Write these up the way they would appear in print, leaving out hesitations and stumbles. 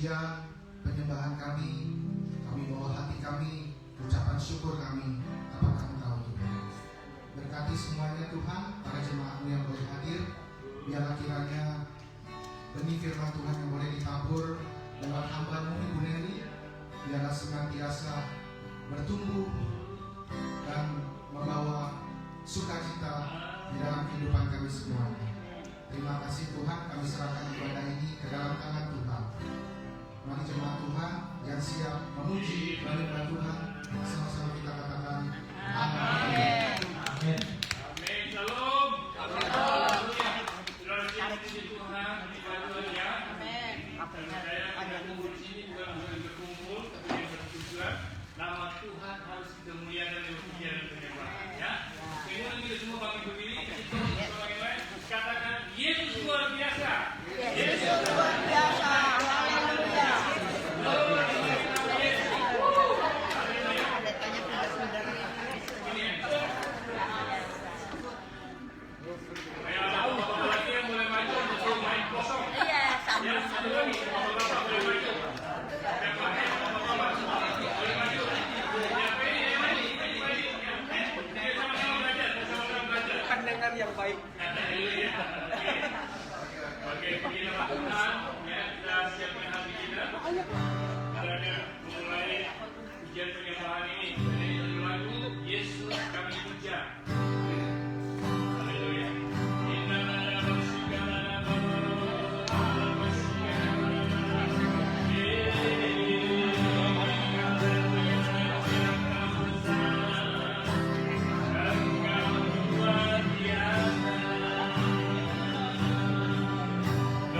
pujian, penyembahan kami bawa hati kami, ucapan syukur kami apakah Engkau Tuhan. Berkati semuanya Tuhan, para jemaat-Mu yang boleh hadir, biarlah kiranya benih firman Tuhan yang boleh ditabur lewat hamba-Mu Ibu Neri, biarlah senantiasa bertumbuh dan membawa sukacita di dalam kehidupan kami semuanya. Terima kasih Tuhan, kami serahkan ibadah ini ke dalam tangan Tuhan. Mari jemaat Tuhan yang siap memuji menyembah Tuhan, sama-sama kita katakan amin. Amin. Amin. Shalom. Haleluya. Saudara puji Tuhan, haleluya. Amin. Saya tidak kumpul di sini bukan untuk berkumpul, tapi yang bertujuan nama Tuhan harus kita muliakan dan pujian dan penyembahan. Ya. Kemudian kita semua bagi berdiri, kita bersama yang lain katakan Yesus luar biasa. Yesus luar biasa. Haleluya. Pendengar yang baik. Oke, beginilah Tuhan, ya, kita siapkan hati kita. Kita mulai ujian penyembahan ini dari lagu Yesus kami puja. Haleluya. Kau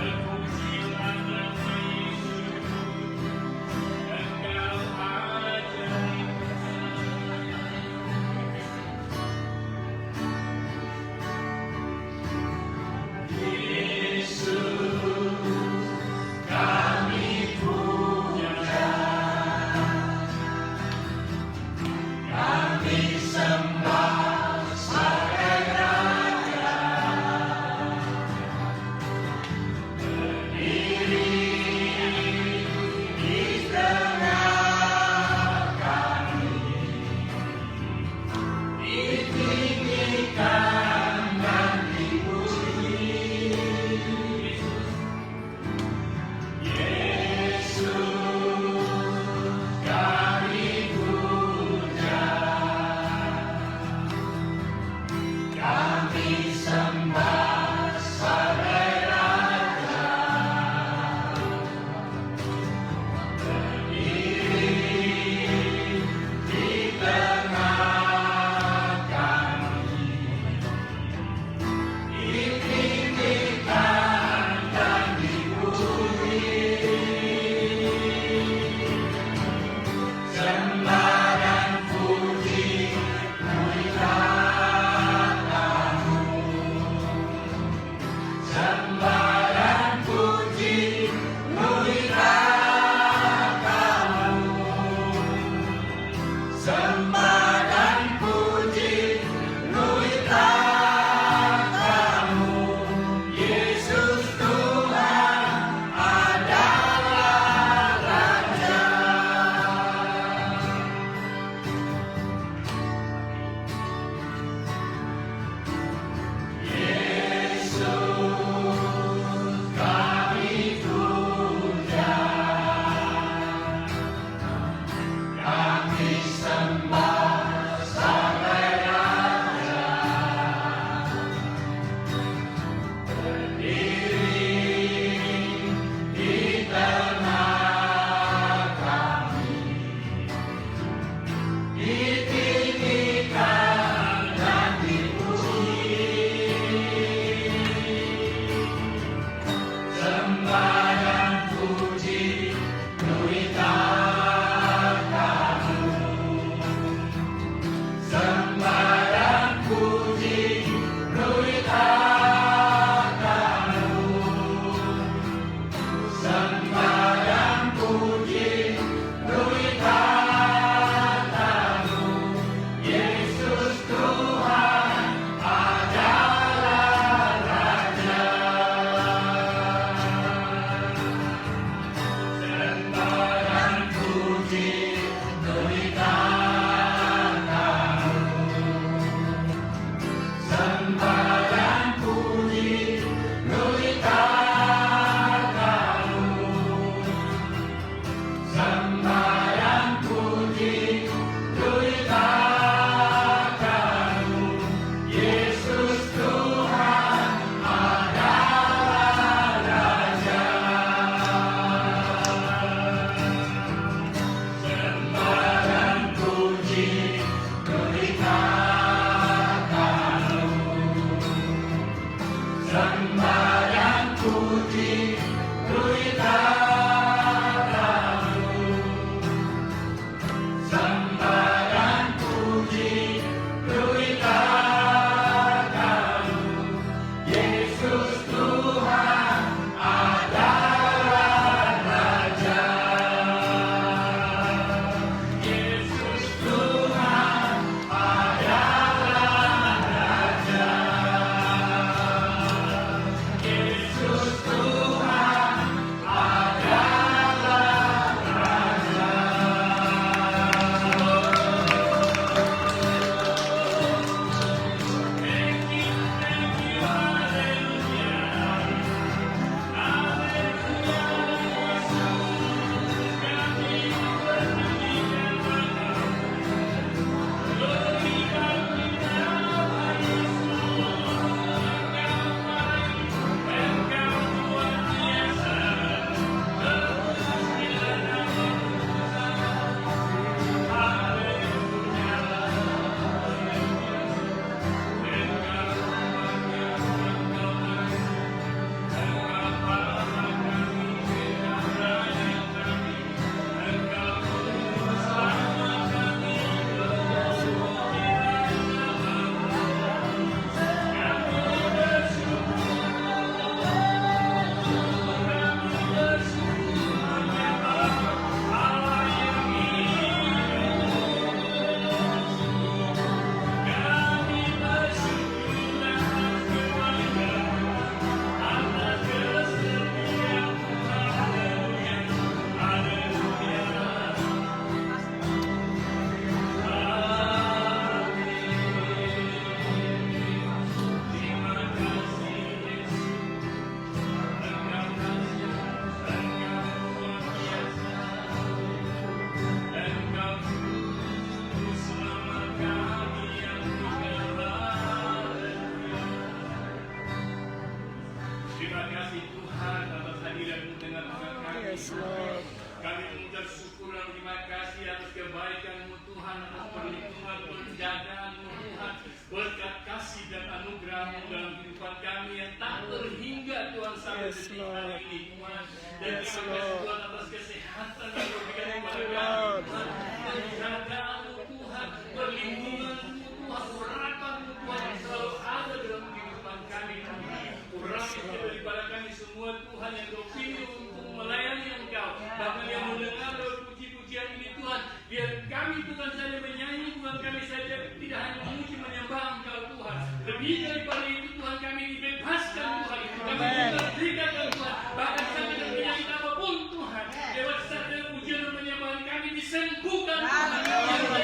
Yes, Lord. Kami mengucap syukur dan terima kasih atas kebaikan-Mu Tuhan, atas perlindungan, penjagaan-Mu Tuhan, berkat kasih dan anugerah-Mu dalam kehidupan kami yang tak terhingga Tuhan sampai Yes, detik Lord. hari ini Tuhan. Dan Yes, terima kasih Lord. Tuhan atas kesehatan yang Kau berikan kepada you, kami Lord. Tuhan, penjagaan-Mu Tuhan, perlindungan-Mu Tuhan, urapan-Mu Tuhan yang selalu ada dalam kehidupan kami Tuhan. Urapi daripada kami semua Tuhan yang Kau pilih untuk melayani Engkau, bahkan yang mendengar puji-pujian ini Tuhan, biar kami bukan saja menyanyi, bukan kami saja tidak hanya memuji menyembah Engkau Tuhan, lebih daripada itu Tuhan kami dibebaskan Tuhan, kami diberikan Tuhan, bahkan kami dan penyakit apapun Tuhan, lewat sabda pujian dan penyembahan kami disembuhkan Tuhan,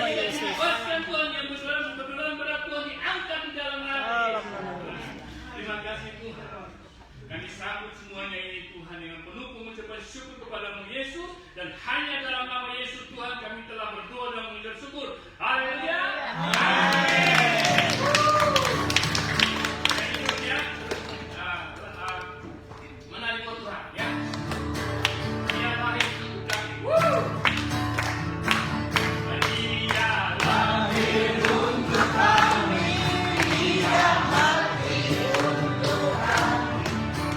yang dibebaskan Tuhan, yang berbelan berat Tuhan diangkat di dalam hati. Terima kasih Tuhan. Kami sambut semuanya ini Tuhan dengan penuh pengucapan syukur kepada-Mu Yesus, dan hanya dalam nama Yesus Tuhan kami telah berdoa dan mengucap syukur. Haleluya. Menari buat Tuhan ya. Dia lahir untuk kami. Dia lahir untuk kami. Dia mati untuk kami.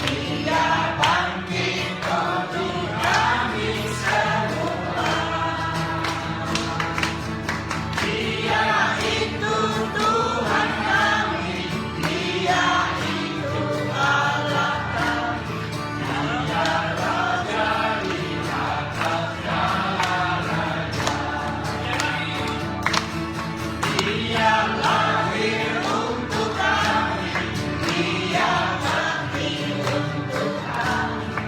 Dia bangkit untuk kami semua. Dia itu Tuhan kami. Dia itu Allah kami. Dia Raja di atas segala raja. Dia lahir untuk kami. Dia mati untuk kami.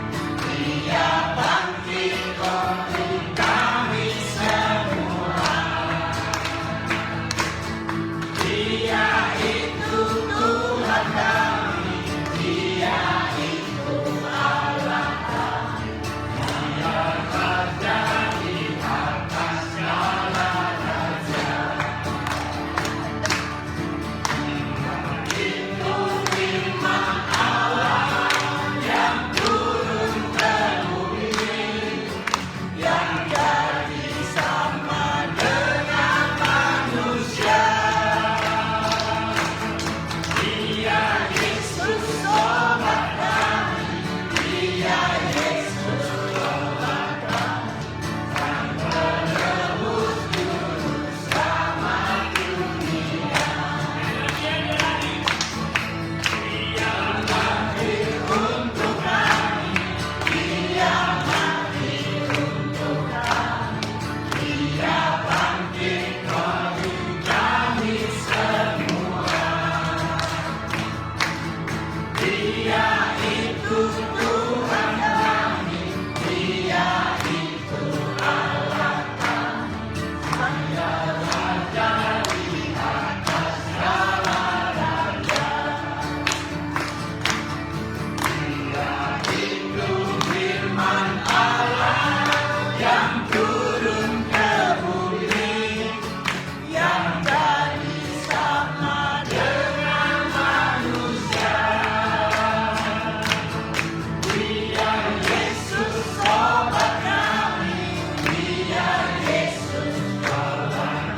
Dia bangkit untuk kami semua. Dia itu Tuhan kami. Dia itu Allah kami. Dia Raja di atas segala raja. Itu firman Allah yang turun ke bumi, yang jadi sama dengan manusia. Dia Yesus obat kami. Dia Yesus obat kami. Sang penebus juru selamat dunia. Dia lahir untuk kami. Dia mati untuk kami. Dia bangkit untuk kami semua. Dia itu Tuhan kami. Dia itu Allah kami. Dia Raja di atas segala raja. Dia itu firman Allah yang turun ke bumi, yang jadi sama dengan manusia. Dia Yesus obat kami. Dia Yesus obat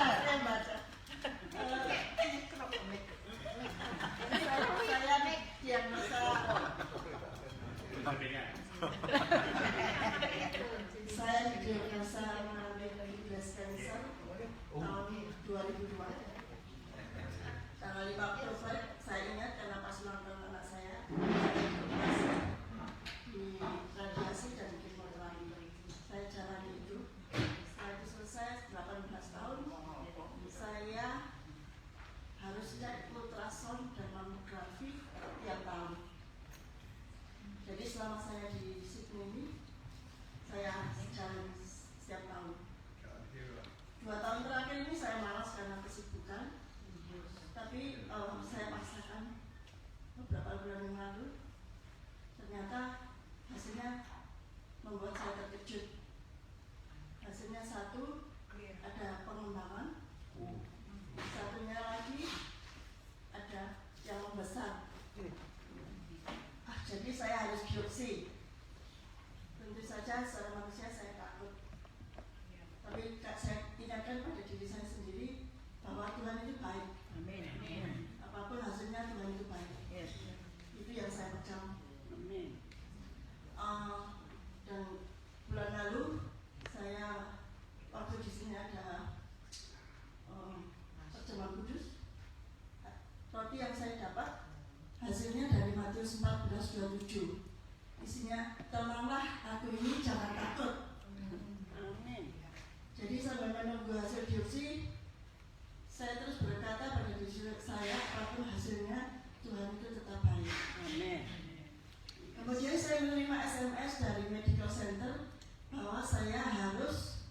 Saya baca. Saya diagnosa mengalami breast cancer tahun 2002. Tanggal 5 Oktober saya ingat karena pas ulang tahun anak saya di radiasi dan kemoterapi. Saya jalani itu. Setelah itu selesai 18 tahun, saya harus cek ultrasound dan mamografi tiap tahun. Jadi selama saya di Sydney ini, saya jalan setiap tahun. 2 tahun terakhir ini saya malas karena kesibukan. Tapi saya paksakan beberapa bulan yang lalu. Ternyata hasilnya membuat saya terkejut. Hasilnya satu, ada pengembangan. Satunya lagi ada yang membesar. Jadi saya harus biopsi. Tentu saja secara manusia saya takut. Tapi saya ingatkan pada diri saya sendiri bahwa Tuhan itu baik. Amin. Apapun hasilnya Tuhan itu baik. Yes. Itu yang saya pegang. Amin. Dan bulan lalu saya waktu di sini ada terjemahan kudus. Roti yang saya dapat hasilnya dari Matius 14:27. Isinya, tenanglah aku ini, jangan takut. Amin. Jadi sambil menunggu hasil biopsi, saya terus berkata pada diri saya, apapun hasilnya, Tuhan itu tetap baik. Amin. Kemudian saya menerima SMS dari medical center bahwa saya harus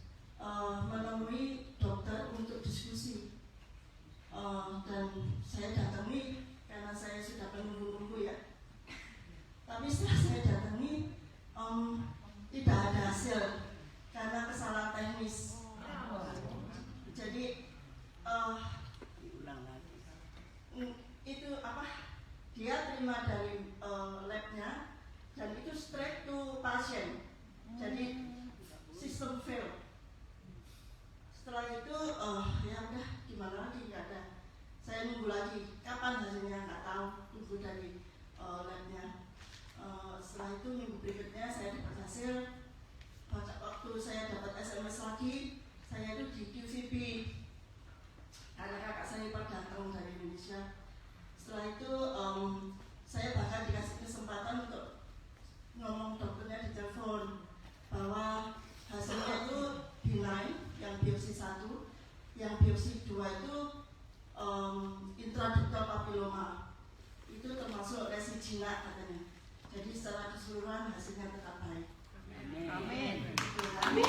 menemui dokter untuk diskusi. Dan saya datangi karena saya sudah menunggu-nunggu ya. Tapi setelah saya datangi, tidak ada hasil karena kesalahan teknis. Jadi Diulang lagi. itu apa? Dia terima dari labnya dan itu straight to pasien. Jadi sistem fail. Setelah itu ya udah gimana lagi, nggak ada. Saya nunggu lagi kapan hasilnya, nggak tahu, tunggu dari labnya. Setelah itu minggu berikutnya saya dapat hasil. Waktu saya dapat SMS lagi, saya itu di QCP karena kakak saya datang dari Indonesia. Setelah itu saya bahkan dikasih kesempatan untuk ngomong dokternya di telepon bahwa hasilnya itu benign, yang biopsi 1, yang biopsi 2 itu intraductal papilloma, itu termasuk resi jinak katanya. Jadi secara keseluruhan hasilnya tetap baik. Amin. Amin.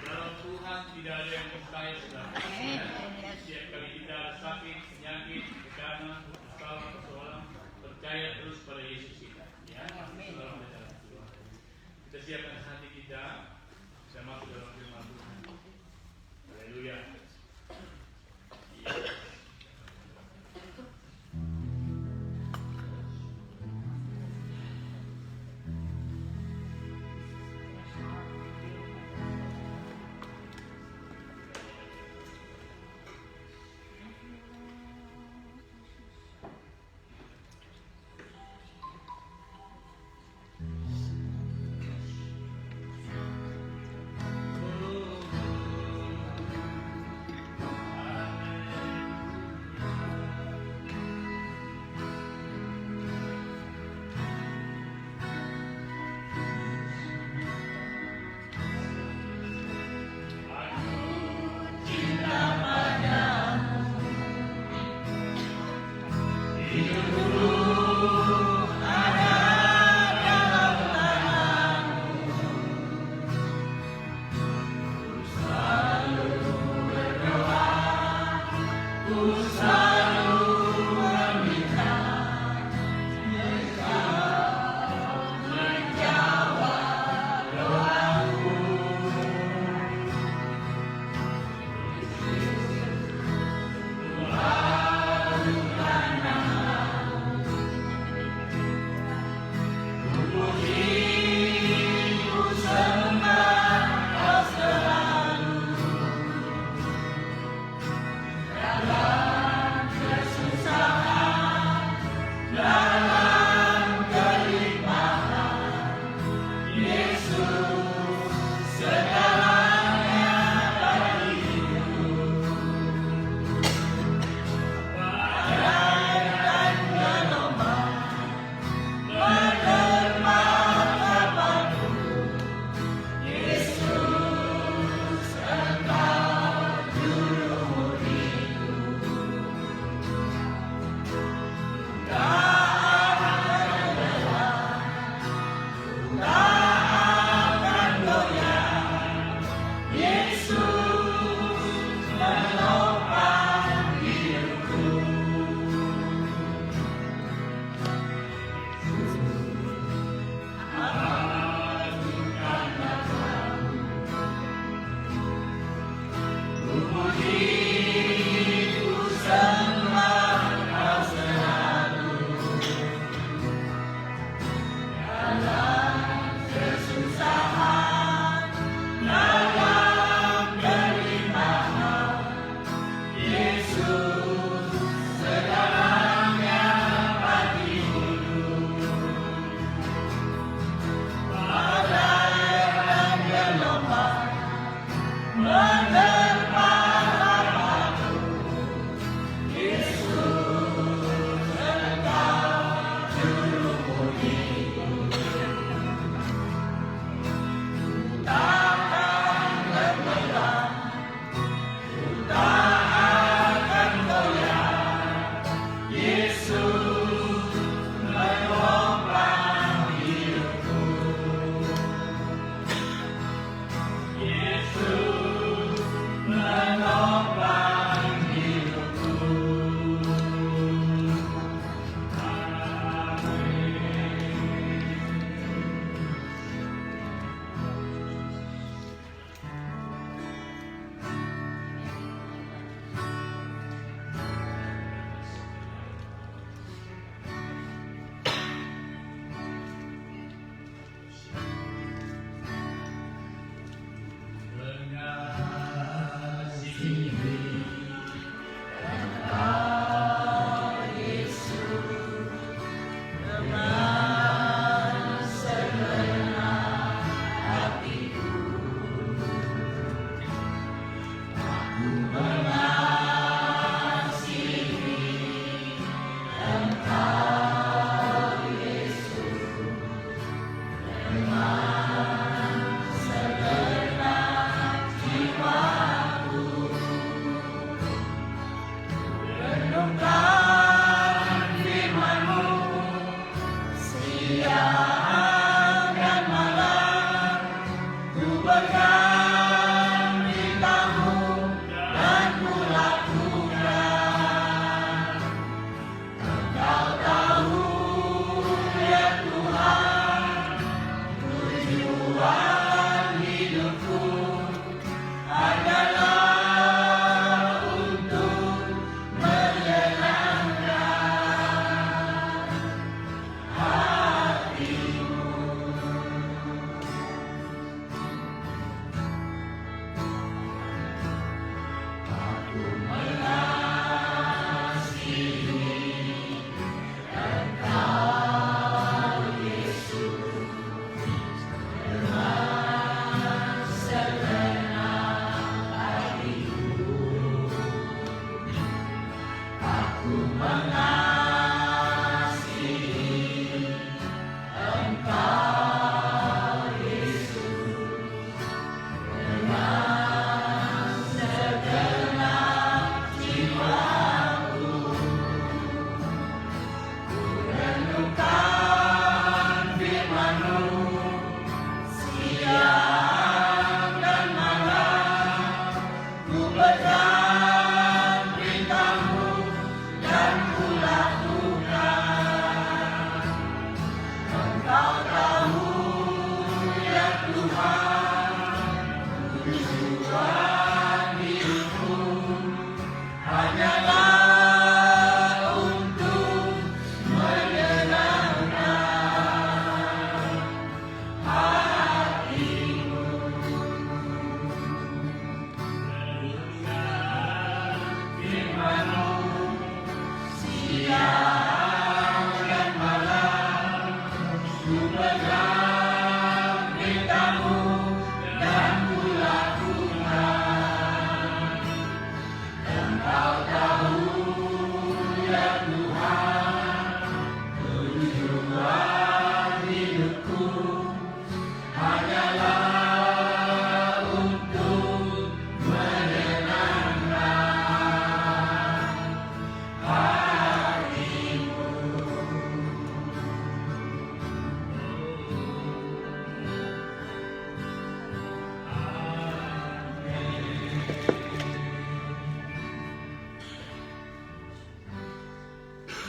Dalam Tuhan tidak ada yang mustahil. Setiap kali kita sakit, penyakit, bencana, masalah, persoalan, percaya terus pada Yesus kita. Ya, selalu dalam Tuhan. Kita siapkan hati kita, bisa masuk dalam firman Tuhan. Haleluya.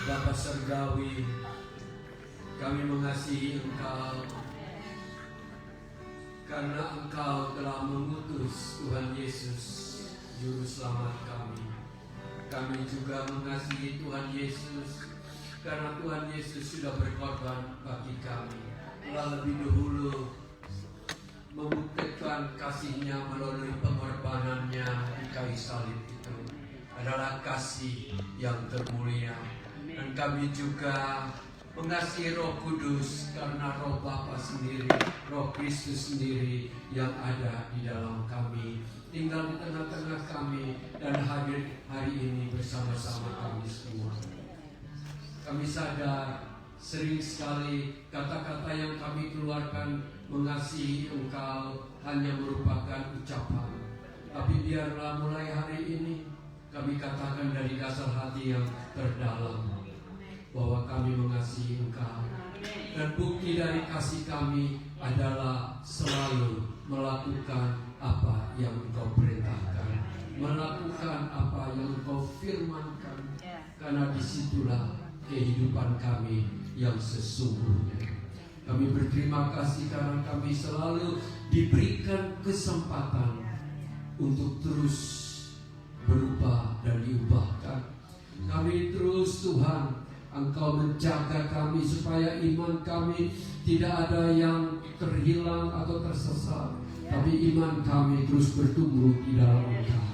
Bapa Surgawi, kami mengasihi Engkau karena Engkau telah mengutus Tuhan Yesus, Juru Selamat kami. Kami juga mengasihi Tuhan Yesus karena Tuhan Yesus sudah berkorban bagi kami, telah lebih dahulu membuktikan kasih-Nya melalui pengorbanannya di kayu salib itu adalah kasih yang termulia. Dan kami juga mengasihi Roh Kudus karena Roh Bapa sendiri, Roh Kristus sendiri yang ada di dalam kami, tinggal di tengah-tengah kami dan hadir hari ini bersama-sama kami semua. Kami sadar sering sekali kata-kata yang kami keluarkan mengasihi Engkau hanya merupakan ucapan. Tapi biarlah mulai hari ini kami katakan dari dasar hati yang terdalam bahwa kami mengasihi Engkau. Dan bukti dari kasih kami adalah selalu melakukan apa yang Engkau perintahkan, melakukan apa yang Engkau firmankan, karena disitulah kehidupan kami yang sesungguhnya. Kami berterima kasih karena kami selalu diberikan kesempatan untuk terus berubah dan diubahkan. Kami terus, Tuhan, Engkau menjaga kami supaya iman kami tidak ada yang terhilang atau tersesat, tapi iman kami terus bertumbuh di dalam Engkau.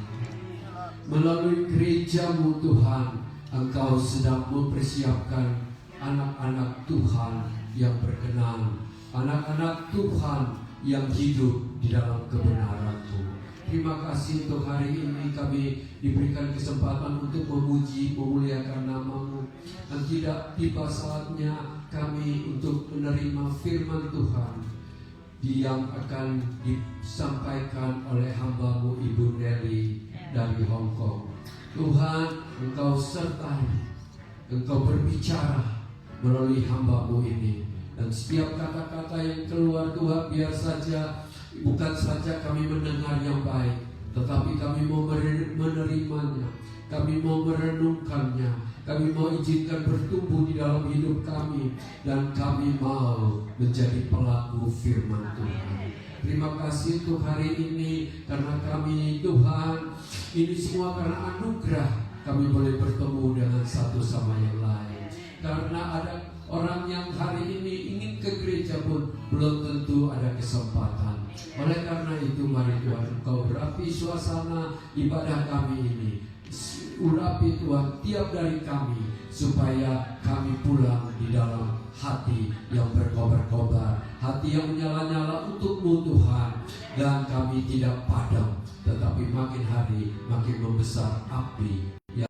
Melalui gereja-Mu, Tuhan, Engkau sedang mempersiapkan anak-anak Tuhan yang berkenan, anak-anak Tuhan yang hidup di dalam kebenaran-Mu. Terima kasih untuk hari ini kami diberikan kesempatan untuk memuji, memuliakan nama-Mu. Dan tidak tiba saatnya kami untuk menerima firman Tuhan yang akan disampaikan oleh hamba-Mu Ibu Nelly dari Hong Kong. Tuhan, Engkau sertai, Engkau berbicara melalui hamba-Mu ini. Dan setiap kata-kata yang keluar, Tuhan, biar saja bukan saja kami mendengar yang baik, tetapi kami mau menerimanya, kami mau merenungkannya, kami mau izinkan bertumbuh di dalam hidup kami, dan kami mau menjadi pelaku firman Tuhan. Terima kasih untuk hari ini, karena kami, Tuhan, ini semua karena anugerah kami boleh bertemu dengan satu sama yang lain. Karena ada orang yang hari ini ingin ke gereja pun belum tentu ada kesempatan. Oleh karena itu, mari Tuhan, Engkau berapi suasana ibadah kami ini. Urapi Tuhan tiap dari kami, supaya kami pulang di dalam hati yang berkobar-kobar, hati yang menyala-nyala untuk-Mu, Tuhan. Dan kami tidak padam, tetapi makin hari makin membesar api yang